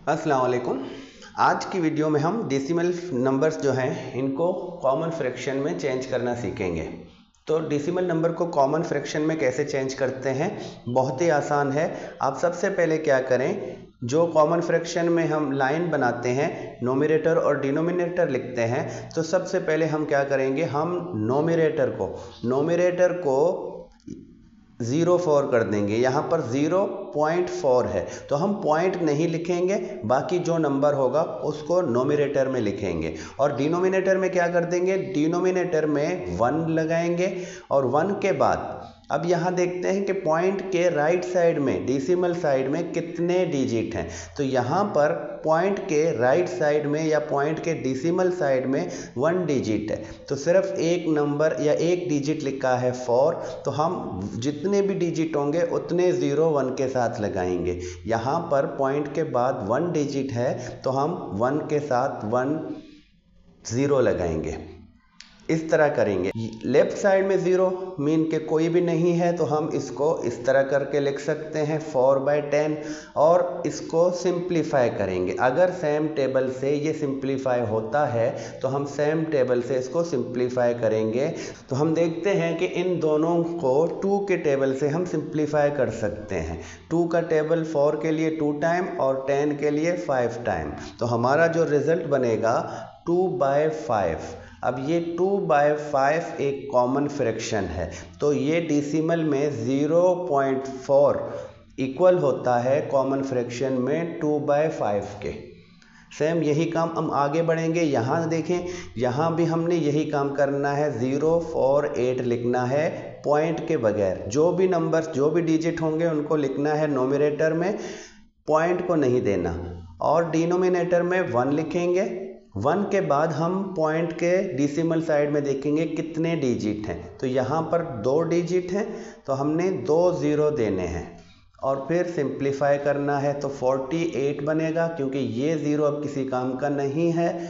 अस्सलाम वालेकुम। आज की वीडियो में हम डेसिमल नंबर्स जो हैं इनको कॉमन फ्रैक्शन में चेंज करना सीखेंगे। तो डेसिमल नंबर को कॉमन फ्रैक्शन में कैसे चेंज करते हैं, बहुत ही आसान है। आप सबसे पहले क्या करें, जो कॉमन फ्रैक्शन में हम लाइन बनाते हैं, नोमिनेटर और डिनोमिनेटर लिखते हैं, तो सबसे पहले हम क्या करेंगे, हम नोमिनेटर को 0.4 कर देंगे। यहाँ पर 0.4 है तो हम पॉइंट नहीं लिखेंगे, बाकी जो नंबर होगा उसको नोमिनेटर में लिखेंगे। और डिनोमिनेटर में क्या कर देंगे, डिनोमिनेटर में 1 लगाएंगे और 1 के बाद अब यहाँ देखते हैं कि पॉइंट के राइट साइड में, डेसिमल साइड में कितने डिजिट हैं। तो यहाँ पर पॉइंट के राइट साइड में या पॉइंट के डेसिमल साइड में 1 डिजिट है, तो सिर्फ एक नंबर या एक डिजिट लिखा है 4, तो हम जितने भी डिजिट होंगे उतने 0 1 के साथ लगाएंगे। यहाँ पर पॉइंट के बाद 1 डिजिट है तो हम 1 के साथ 1 0 लगाएंगे। इस तरह करेंगे। लेफ्ट साइड में 0 मीन के कोई भी नहीं है तो हम इसको इस तरह करके लिख सकते हैं 4/10 और इसको सिंप्लीफाई करेंगे। अगर सेम टेबल से ये सिंप्लीफाई होता है तो हम सेम टेबल से इसको सिंप्लीफाई करेंगे। तो हम देखते हैं कि इन दोनों को 2 के टेबल से हम सिंप्लीफाई कर सकते हैं। 2 का टेबल 4 के लिए 2 टाइम और 10 के लिए 5 टाइम, तो हमारा जो रिजल्ट बनेगा 2/5। अब ये 2/5 एक कॉमन फ्रैक्शन है, तो ये डेसिमल में 0.4 इक्वल होता है कॉमन फ्रैक्शन में 2/5 के। सेम यही काम हम आगे बढ़ेंगे। यहाँ देखें, यहाँ भी हमने यही काम करना है, 048 लिखना है पॉइंट के बगैर। जो भी नंबर, जो भी डिजिट होंगे उनको लिखना है नोमिनेटर में, पॉइंट को नहीं देना। और डिनोमिनेटर में 1 लिखेंगे। 1 के बाद हम पॉइंट के डेसिमल साइड में देखेंगे कितने डिजिट हैं, तो यहाँ पर 2 डिजिट हैं तो हमने 2 0 देने हैं और फिर सिंप्लीफाई करना है तो 48 बनेगा, क्योंकि ये 0 अब किसी काम का नहीं है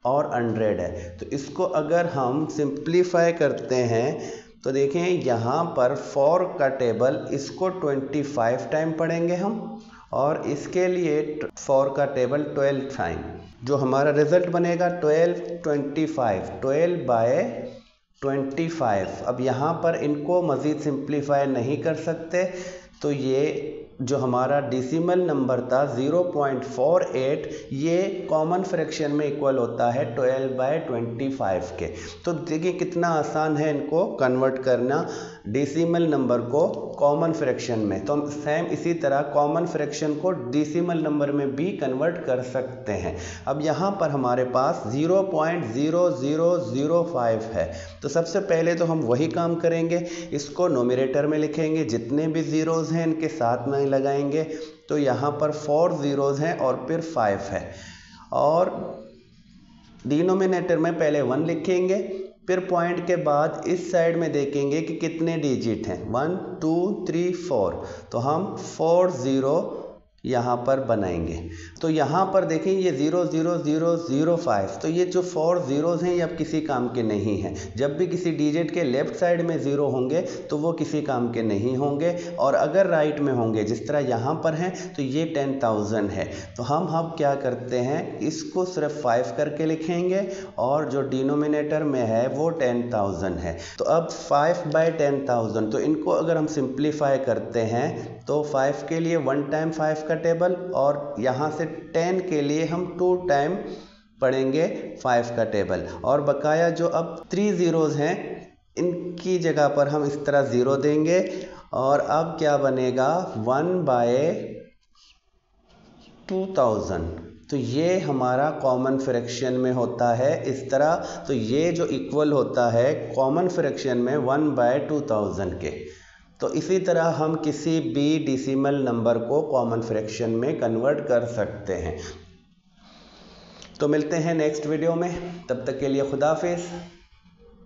और 100 है। तो इसको अगर हम सिंप्लीफाई करते हैं तो देखें यहाँ पर 4 का टेबल, इसको 25 टाइम पढ़ेंगे हम और इसके लिए 4 का टेबल 12 टाइम। जो हमारा रिजल्ट बनेगा 12/25। अब यहाँ पर इनको मज़ीद सिंप्लीफाई नहीं कर सकते, तो ये जो हमारा डेसिमल नंबर था 0.48, ये कॉमन फ्रैक्शन में इक्वल होता है 12/25 के। तो देखिए कितना आसान है इनको कन्वर्ट करना, डेसिमल नंबर को कॉमन फ्रैक्शन में। तो हम सेम इसी तरह कॉमन फ्रैक्शन को डेसिमल नंबर में भी कन्वर्ट कर सकते हैं। अब यहाँ पर हमारे पास 0.0005 है, तो सबसे पहले तो हम वही काम करेंगे, इसको नोमिनेटर में लिखेंगे, जितने भी ज़ीरोज़ हैं इनके साथ में लगाएंगे। तो यहाँ पर 4 ज़ीरोज़ हैं और फिर 5 है, और डिनोमिनेटर में पहले 1 लिखेंगे, फिर पॉइंट के बाद इस साइड में देखेंगे कि कितने डिजिट हैं, 1 2 3 4, तो हम 4 0 यहाँ पर बनाएंगे। तो यहाँ पर देखें ये 0.0005, तो ये जो 4 ज़ीरोज़ हैं ये अब किसी काम के नहीं हैं। जब भी किसी डिजिट के लेफ़्ट साइड में 0 होंगे तो वो किसी काम के नहीं होंगे, और अगर राइट में होंगे जिस तरह यहाँ पर हैं तो ये 10,000 है। तो हम क्या करते हैं, इसको सिर्फ 5 करके लिखेंगे और जो डिनोमिनेटर में है वो 10,000 है। तो अब 5/10,000, तो इनको अगर हम सिंप्लीफाई करते हैं तो 5 के लिए 1 टाइम 5 का टेबल, और यहाँ से 10 के लिए हम 2 टाइम पढ़ेंगे 5 का टेबल। और बकाया जो अब 3 ज़ीरोज़ हैं इनकी जगह पर हम इस तरह 0 देंगे, और अब क्या बनेगा 1/2000। तो ये हमारा कॉमन फ्रैक्शन में होता है इस तरह। तो ये जो इक्वल होता है कॉमन फ्रैक्शन में 1/2000 के। तो इसी तरह हम किसी भी डेसिमल नंबर को कॉमन फ्रैक्शन में कन्वर्ट कर सकते हैं। तो मिलते हैं नेक्स्ट वीडियो में, तब तक के लिए खुदा हाफिज़।